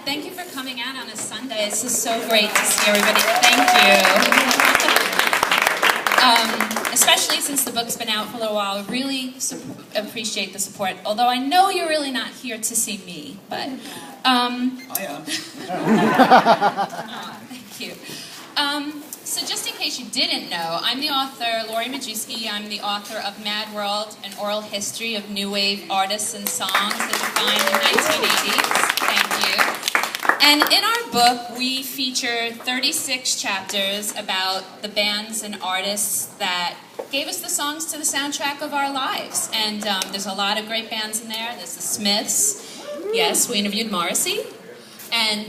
thank you for coming out on a Sunday. This is so great to see everybody. Thank you. Especially since the book's been out for a little while, I really appreciate the support. Although I know you're really not here to see me, but... I am. Oh, thank you. So just in case you didn't know, I'm the author, Lori Majewski. I'm the author of Mad World, an oral history of new wave artists and songs that defined the 1980s. Thank you. And in our book, we feature 36 chapters about the bands and artists that gave us the songs to the soundtrack of our lives. And there's a lot of great bands in there. There's the Smiths. Yes, we interviewed Morrissey. And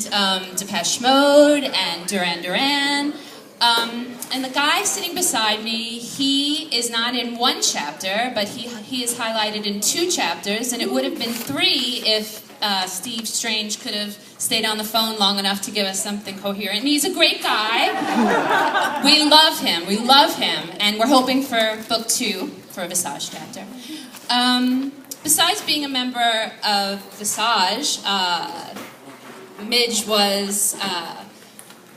Depeche Mode and Duran Duran. And the guy sitting beside me, he is not in one chapter, but he is highlighted in 2 chapters, and it would have been 3 if Steve Strange could have stayed on the phone long enough to give us something coherent. And he's a great guy. We love him, and we're hoping for book 2 for a Visage chapter. Besides being a member of Visage, Midge was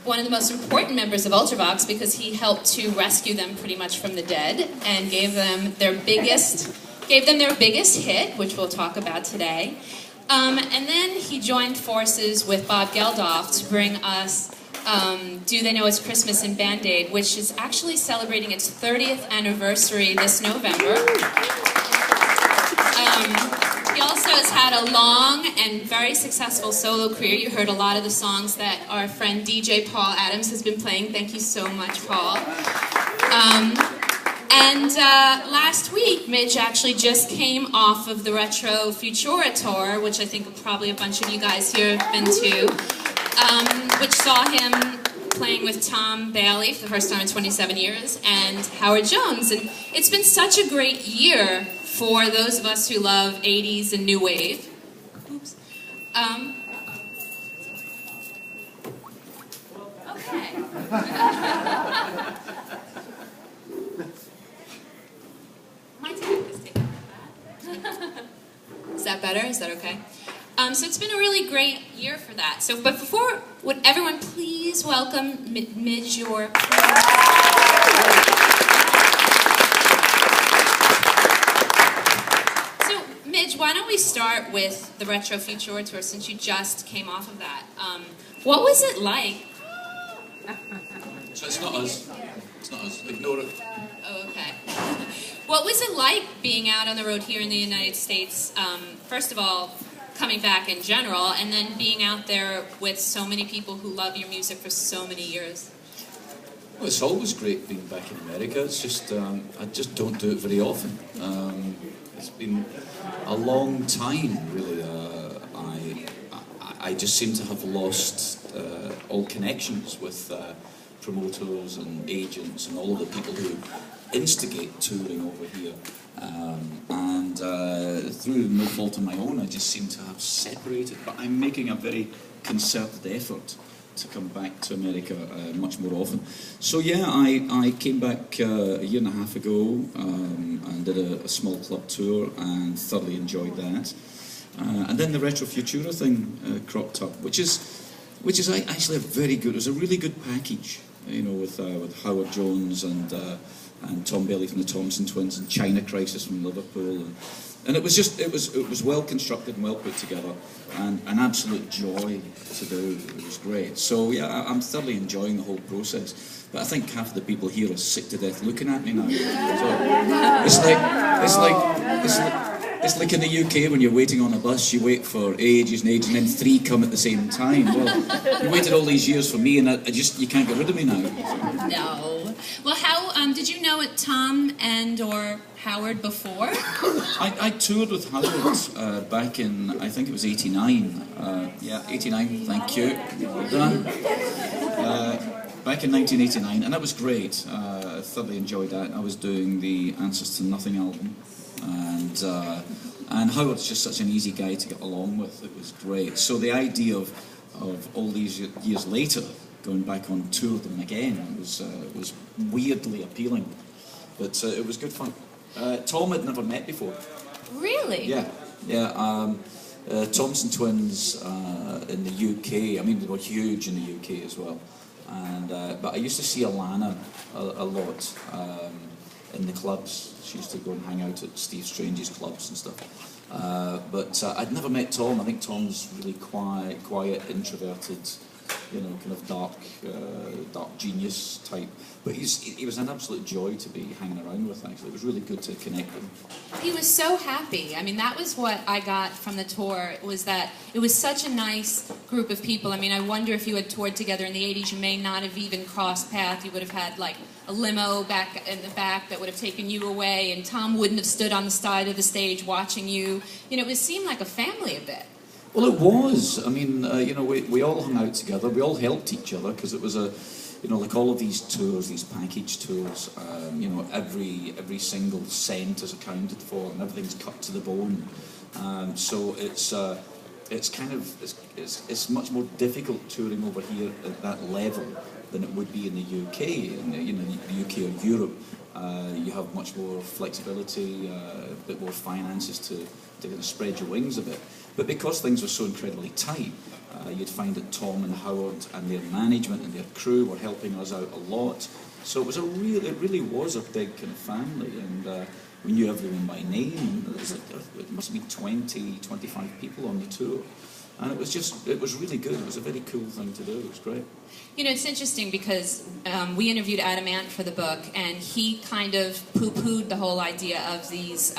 one of the most important members of Ultravox because he helped to rescue them pretty much from the dead and gave them their biggest hit, which we'll talk about today. And then he joined forces with Bob Geldof to bring us Do They Know It's Christmas in Band-Aid, which is actually celebrating its 30th anniversary this November. He also has had a long and very successful solo career. You heard a lot of the songs that our friend DJ Paul Adams has been playing. Thank you so much, Paul. And last week, Midge actually just came off of the Retro Futura tour, which I think probably a bunch of you guys here have been to, which saw him playing with Tom Bailey for the first time in 27 years, and Howard Jones. And it's been such a great year for those of us who love 80s and new wave. Oops. Okay. My take is taking that. Is that better? Is that okay? So it's been a really great year for that. So, but before, would everyone please welcome Midge, your... Midge, why don't we start with the Retro Futura tour since you just came off of that. What was it like? So it's not us. It's not us. Ignore it. Oh, okay. What was it like being out on the road here in the United States? First of all, coming back in general, and then being out there with so many people who love your music for so many years? Well, it's always great being back in America. It's just, I just don't do it very often. It's been a long time, really. I just seem to have lost all connections with promoters and agents and all of the people who instigate touring over here. And through no fault of my own, I just seem to have separated. But I'm making a very concerted effort to come back to America much more often. So yeah, I came back a year and a half ago and did a small club tour and thoroughly enjoyed that. And then the Retro Futura thing cropped up, which is actually a very good. It was a really good package, you know, with Howard Jones and Tom Bailey from the Thompson Twins and China Crisis from Liverpool. And it was well constructed and well put together, and an absolute joy to do. It was great. So yeah, I'm thoroughly enjoying the whole process. But I think half of the people here are sick to death looking at me now. So it's like in the UK when you're waiting on a bus, you wait for ages and ages, and then 3 come at the same time. Well, you waited all these years for me, and you can't get rid of me now. So. No. Well, how did you know it, Tom or Howard before? I toured with Howard back in, I think it was 89. Yeah, 89, thank you. Well done. Back in 1989, and that was great. I thoroughly enjoyed that. I was doing the Answers to Nothing album, and Howard's just such an easy guy to get along with. It was great. So the idea of all these years later going back on tour with them again was weirdly appealing, but it was good fun. Tom had never met before. Really? Yeah. Thompson Twins in the UK, I mean, they were huge in the UK as well. And but I used to see Alana a lot in the clubs. She used to go and hang out at Steve Strange's clubs and stuff. But I'd never met Tom. I think Tom's really quiet, introverted, you know, kind of dark genius type. But he was an absolute joy to be hanging around with, actually. It was really good to connect with him. He was so happy. I mean, that was what I got from the tour, was that it was such a nice group of people. I mean, I wonder if you had toured together in the 80s, you may not have even crossed paths. You would have had, like, a limo back in the back that would have taken you away, and Tom wouldn't have stood on the side of the stage watching you. You know, it seemed like a family a bit. Well, it was. I mean, you know, we all hung out together. We all helped each other because it was you know, like all of these tours, these package tours. You know, every single cent is accounted for, and everything's cut to the bone. So it's kind of it's much more difficult touring over here at that level than it would be in the UK. In you know, the UK or Europe, you have much more flexibility, a bit more finances to kind of spread your wings a bit. But because things were so incredibly tight, you'd find that Tom and Howard and their management and their crew were helping us out a lot. So it really was a big kind of family, and we knew everyone by name. It must have been 20, 25 people on the tour. And it was really good. It was a very cool thing to do. It was great. You know, it's interesting because we interviewed Adam Ant for the book, and he kind of poo-pooed the whole idea of these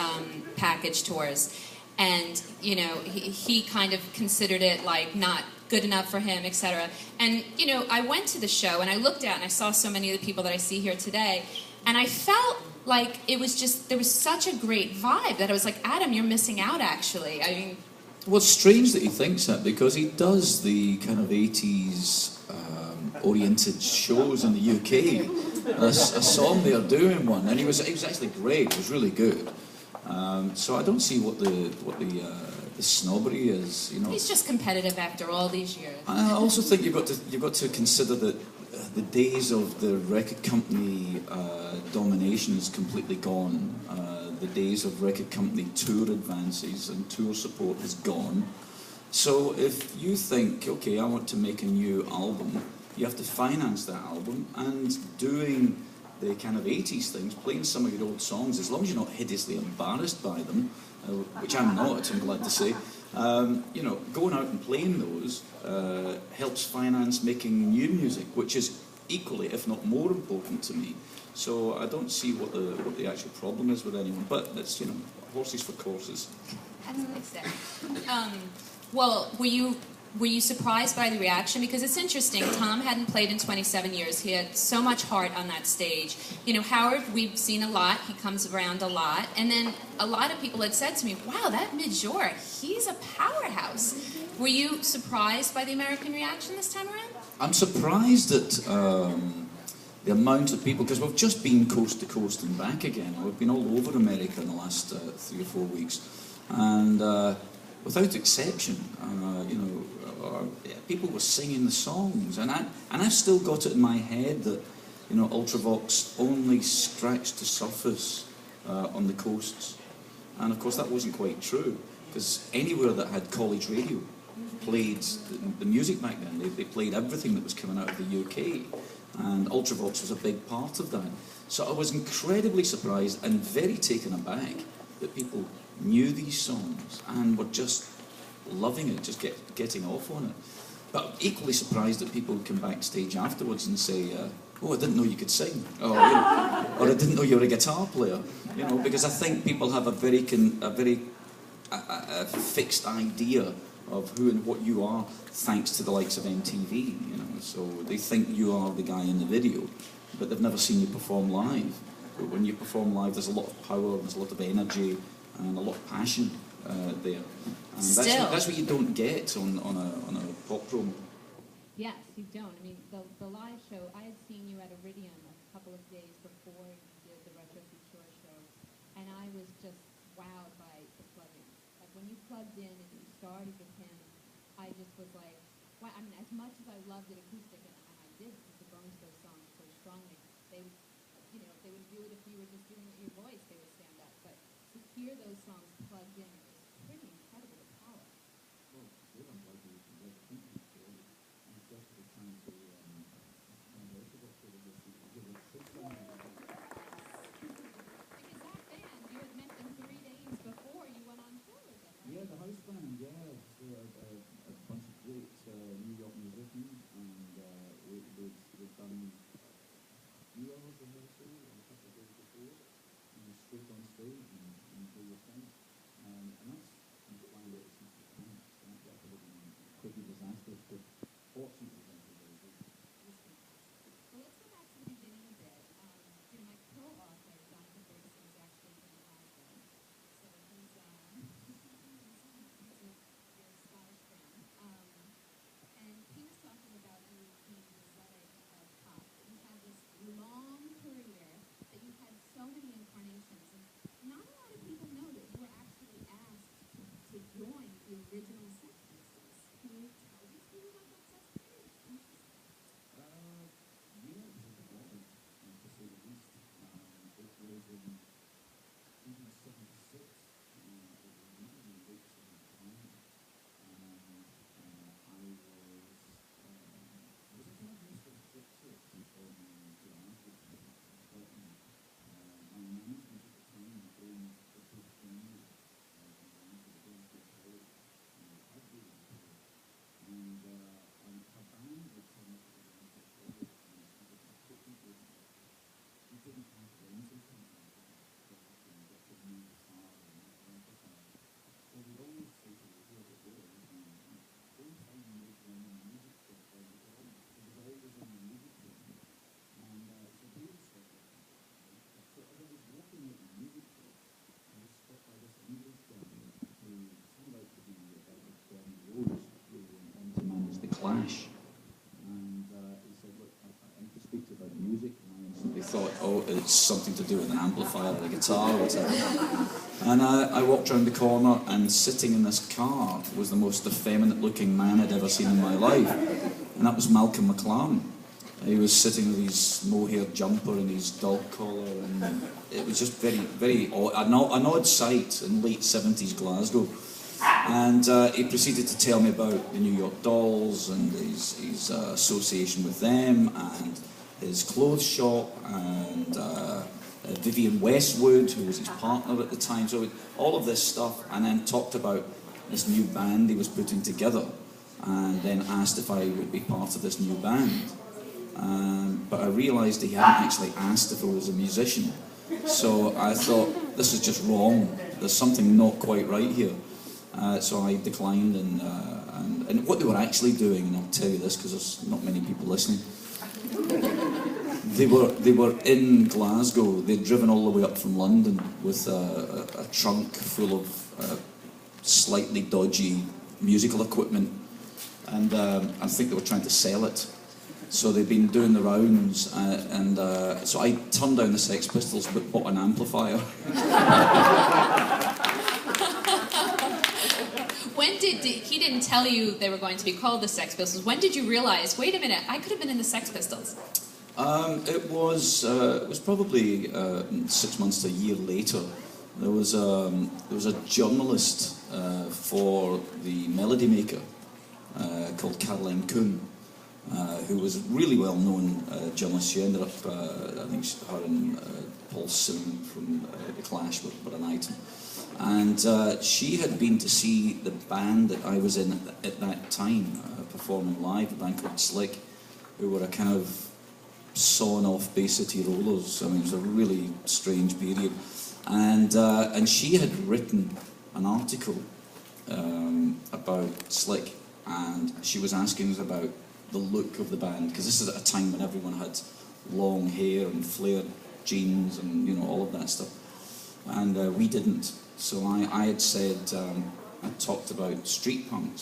package tours. And, you know, he kind of considered it, like, not good enough for him, etc. And, you know, I went to the show, and I looked out, and I saw so many of the people that I see here today, and I felt like it was just, there was such a great vibe that I was like, Adam, you're missing out, actually. I mean... Well, it's strange that he thinks that, because he does the kind of 80s oriented shows in the UK. I saw him there doing one, and he was actually great. It was really good. So I don't see what the snobbery is. You know, he's just competitive after all these years. I also think you've got to consider that the days of the record company domination is completely gone. The days of record company tour advances and tour support is gone. So if you think, okay, I want to make a new album, you have to finance that album, and doing the kind of 80s things, playing some of your old songs, as long as you're not hideously embarrassed by them, which I'm not, I'm glad to say, you know, going out and playing those helps finance making new music, which is equally, if not more important to me. So I don't see what the actual problem is with anyone, but it's, you know, horses for courses. I don't like that. Well, were you surprised by the reaction? Because it's interesting, Tom hadn't played in 27 years. He had so much heart on that stage. You know, Howard, we've seen a lot. He comes around a lot. And then a lot of people had said to me, wow, that Midge, he's a powerhouse. Were you surprised by the American reaction this time around? I'm surprised at the amount of people, because we've just been coast to coast and back again. We've been all over America in the last 3 or 4 weeks. And without exception, you know, people were singing the songs, and I've still got it in my head that, you know, Ultravox only scratched the surface on the coasts, and of course that wasn't quite true, because anywhere that had college radio played the music back then. They played everything that was coming out of the UK, and Ultravox was a big part of that. So I was incredibly surprised and very taken aback that people knew these songs and were just loving it, just getting off on it. But equally surprised that people would come backstage afterwards and say, oh, I didn't know you could sing, or, you know, or I didn't know you were a guitar player, you know, because I think people have a very fixed idea of who and what you are, thanks to the likes of MTV, you know, so they think you are the guy in the video, but they've never seen you perform live. But when you perform live, there's a lot of power, there's a lot of energy, and a lot of passion there. And that's what you don't get on a pop promo. Yes, you don't. I mean, the live show, I had seen you at Iridium a couple of days before you did the Retro Futura show, and I was just wowed by the plug-in. Like, when you plugged in and you started with him, I just was like, wow. I mean, as much as I loved it acoustic, and I did, because the Bones those songs so strongly, they would, you know, they would do it if you were just doing it with your voice, they would stand up. But to hear those songs plugged in, it was pretty incredible power. Yeah, the house band, yeah. So a bunch of great New York musicians, and we've done 2 hours rehearsal a couple of days before, and straight on stage and do your thing. And that's been planned ever since the time. So that would have been pretty disastrous, but fortunately that was very good. Well, let's go back to the beginning a bit. My co-author, Jonathan Ferguson, is actually from Glasgow. So he's a Scottish fan. And he was talking about you being the zealot of pop. You had this long career, that you had so many incarnations. And not a lot of people know that you were actually asked to join the original Sept Pistols. Can you tell these people about that Sept period? Yeah, it was a bit odd, to say the least. It was in 1976, it was really late 75, and I was a kind of Mr. Gypsy from Glasgow, Scotland. My management at the time owned a big venue in Glasgow, the Glasgow College, and it had been before. And her band would turn up at the Glasgow College, and unfortunately, we didn't have rental company to have to get a new guitar and a new amplifier. So we'd always say to the whoever it was, go and find me on the music kit, or it was always on the music kit. And so they would stop by. So as I was walking out the music kit, I was stopped by this English guy who turned out to be Bernie Rose, who went on to manage The Clash. And he said, look, I need to speak to you about music. And I instantly thought, oh, it's something to do with an amplifier or a guitar or whatever. And I walked around the corner, and sitting in this car was the most effeminate looking man I'd ever seen in my life. And that was Malcolm McLaren. He was sitting with his mohair jumper and his dog collar, and it was just very, very odd, an odd sight in late 70s Glasgow. And he proceeded to tell me about the New York Dolls and his association with them, and his clothes shop, and Vivienne Westwood, who was his partner at the time. So all of this stuff, and then talked about this new band he was putting together, and then asked if I would be part of this new band. But I realised he hadn't actually asked if I was a musician. So I thought, this is just wrong. There's something not quite right here. So I declined, and what they were actually doing, and I'll tell you this because there's not many people listening, they were in Glasgow. They'd driven all the way up from London with a trunk full of slightly dodgy musical equipment, and I think they were trying to sell it. So they'd been doing the rounds, and so I turned down the Sex Pistols but bought an amplifier. When he didn't tell you they were going to be called the Sex Pistols? When did you realize, wait a minute, I could have been in the Sex Pistols? It was probably 6 months to a year later. There was a journalist for the Melody Maker called Caroline Coon, who was a really well-known journalist. She ended up, I think her and Paul Simon from The Clash were an item. And she had been to see the band that I was in at that time, performing live, a band called Slick, who were a kind of sawn-off Bay City Rollers. I mean, it was a really strange period. And she had written an article about Slick, and she was asking us about the look of the band, because this is at a time when everyone had long hair and flared jeans and, you know, all of that stuff. And we didn't. So I had said, I talked about street punks.